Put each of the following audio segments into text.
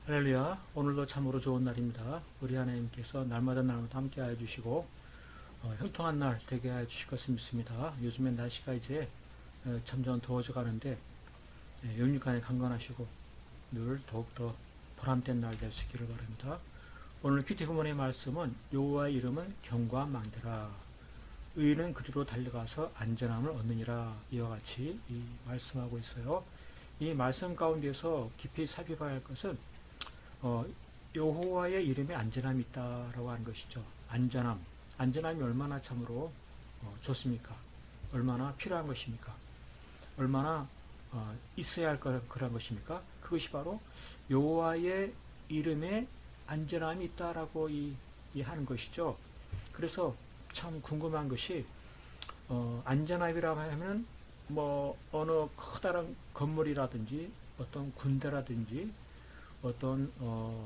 할렐루야. 오늘도 참으로 좋은 날입니다. 우리 하나님께서 날마다 함께 하여 주시고 형통한 날 되게 하여 주실 것을 믿습니다. 요즘엔 날씨가 이제 점점 더워져 가는데 영육간에 강건하시고 늘 더욱더 보람된 날 될 수 있기를 바랍니다. 오늘 큐티 부문의 말씀은 여호와의 이름은 견고한 망대라. 의인은 그리로 달려가서 안전함을 얻느니라. 이와 같이 말씀하고 있어요. 이 말씀 가운데서 깊이 살펴봐야 할 것은 여호와의 이름에 안전함이 있다라고 하는 것이죠. 안전함이 얼마나 참으로 좋습니까? 얼마나 필요한 것입니까? 얼마나 있어야 할 그런 것입니까? 그것이 바로 여호와의 이름에 안전함이 있다라고 하는 것이죠. 그래서 참 궁금한 것이 안전함이라고 하면 뭐 어느 커다란 건물이라든지 어떤 군대라든지 어떤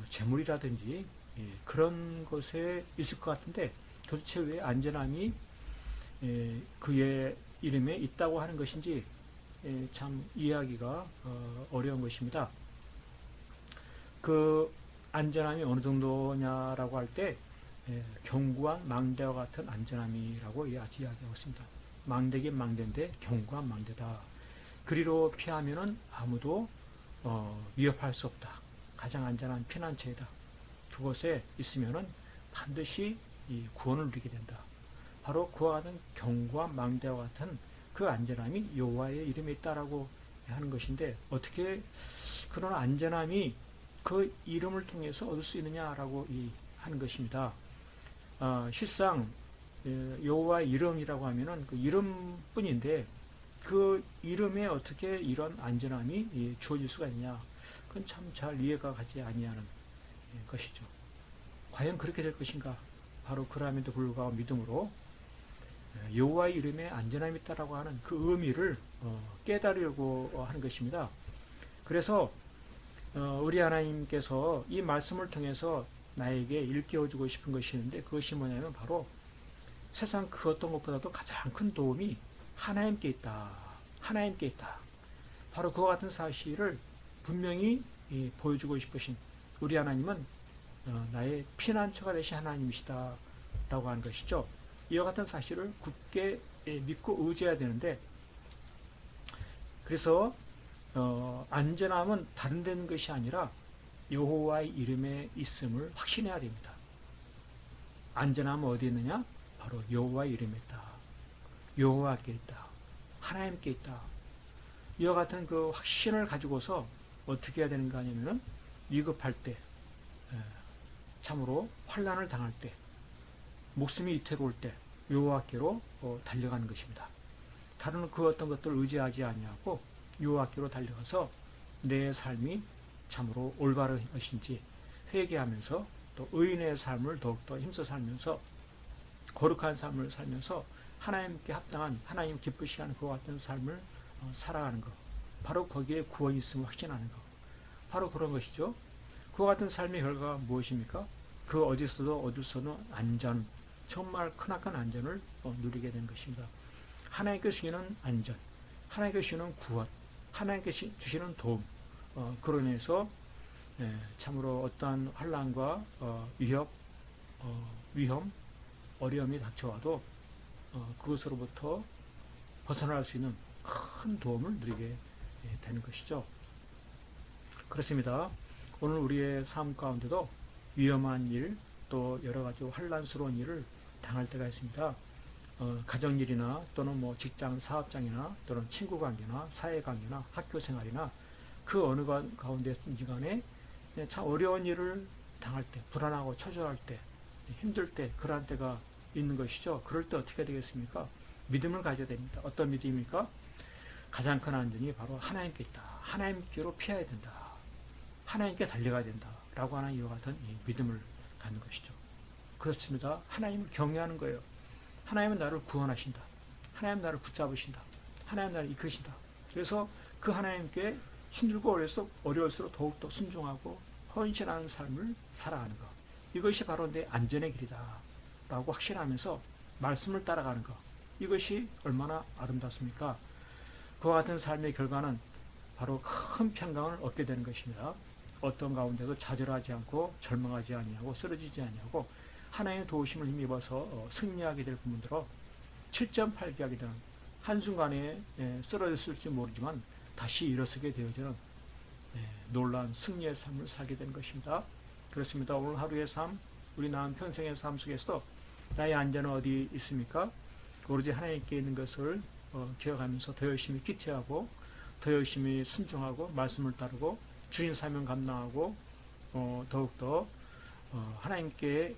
재물이라든지 그런 것에 있을 것 같은데 도대체 왜 안전함이 그의 이름에 있다고 하는 것인지 참 이해하기가 어려운 것입니다. 그 안전함이 어느 정도냐라고 할 때 견고한 망대와 같은 안전함이라고 이야기하고 있습니다. 망대긴 망대인데 견고한 망대다. 그리로 피하면은 아무도 위협할 수 없다. 가장 안전한 피난처이다. 그곳에 있으면은 반드시 이 구원을 누리게 된다. 바로 그와 같은 견고한 망대와 같은 그 안전함이 여호와의 이름에 있다라고 하는 것인데 어떻게 그런 안전함이 그 이름을 통해서 얻을 수 있느냐라고 하는 것입니다. 실상 여호와의 이름이라고 하면은 그 이름뿐인데 그 이름에 어떻게 이런 안전함이 주어질 수가 있냐? 그건 참 잘 이해가 가지 아니하는 것이죠. 과연 그렇게 될 것인가? 바로 그럼에도 불구하고 믿음으로 여호와의 이름에 안전함이 있다라고 하는 그 의미를 깨달으려고 하는 것입니다. 그래서 우리 하나님께서 이 말씀을 통해서 나에게 일깨워주고 싶은 것이 있는데 그것이 뭐냐면 바로 세상 그 어떤 것보다도 가장 큰 도움이 하나님께 있다. 하나님께 있다. 바로 그와 같은 사실을 분명히 보여주고 싶으신 우리 하나님은 나의 피난처가 되신 하나님이시다 라고 하는 것이죠. 이와 같은 사실을 굳게 믿고 의지해야 되는데 그래서 안전함은 다른 데는 것이 아니라 여호와의 이름에 있음을 확신해야 됩니다. 안전함은 어디 있느냐? 바로 여호와의 이름에 있다. 여호와께 있다. 하나님께 있다. 이와 같은 그 확신을 가지고서 어떻게 해야 되는가 하냐면은 위급할 때, 참으로 환난을 당할 때, 목숨이 위태로울 때 여호와께로 달려가는 것입니다. 다른 그 어떤 것들을 의지하지 아니하고 여호와께로 달려가서 내 삶이 참으로 올바른 것인지 회개하면서 또 의인의 삶을 더욱더 힘써 살면서 거룩한 삶을 살면서 하나님께 합당한 하나님 기쁘시게 하는 그와 같은 삶을 살아가는 것. 바로 거기에 구원이 있음을 확신하는 것. 바로 그런 것이죠. 그와 같은 삶의 결과가 무엇입니까? 그 어디서도 얻을 수 없는 안전, 정말 크나큰 안전을 누리게 된 것입니다. 하나님께 주시는 안전, 하나님께 주시는 구원, 하나님께 주시는 도움, 그로 인해서 참으로 어떠한 환난과 위험, 어려움이 닥쳐와도 그것으로부터 벗어날 수 있는 큰 도움을 누리게 되는 것이죠. 그렇습니다. 오늘 우리의 삶 가운데도 위험한 일, 또 여러 가지 환난스러운 일을 당할 때가 있습니다. 가정일이나 또는 뭐 직장 사업장이나 또는 친구 관계나 사회 관계나 학교 생활이나 그 어느 가운데든지 간에 참 어려운 일을 당할 때, 불안하고 초조할 때, 힘들 때, 그러한 때가 있는 것이죠. 그럴 때 어떻게 되겠습니까? 믿음을 가져야 됩니다. 어떤 믿음입니까? 가장 큰 안전이 바로 하나님께 있다. 하나님께로 피해야 된다. 하나님께 달려가야 된다. 라고 하는 이와 같은 믿음을 갖는 것이죠. 그렇습니다. 하나님을 경외하는 거예요. 하나님은 나를 구원하신다. 하나님 나를 붙잡으신다. 하나님 나를 이끄신다. 그래서 그 하나님께 힘들고 어려울수록 더욱더 순종하고 헌신하는 삶을 살아가는 것. 이것이 바로 내 안전의 길이다. 라고 확신하면서 말씀을 따라가는 것. 이것이 얼마나 아름답습니까? 그와 같은 삶의 결과는 바로 큰 평강을 얻게 되는 것입니다. 어떤 가운데도 좌절하지 않고 절망하지 아니하고 쓰러지지 아니하고 하나님의 도우심을 힘입어서 승리하게 될 부분들로 7.8기하게 되는 한순간에 쓰러졌을지 모르지만 다시 일어서게 되어지는 놀라운 승리의 삶을 살게 된 것입니다. 그렇습니다. 오늘 하루의 삶, 우리 남은 평생의 삶 속에서 나의 안전은 어디 있습니까? 오로지 하나님께 있는 것을 기억하면서 더 열심히 기태하고 더 열심히 순종하고 말씀을 따르고 주인 사명 감당하고 더욱더 하나님께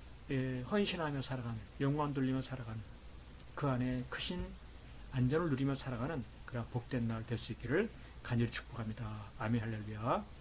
헌신하며 살아가는, 영광 돌리며 살아가는, 그 안에 크신 안전을 누리며 살아가는 그런 복된 날 될 수 있기를 간절히 축복합니다. 아멘 할렐루야.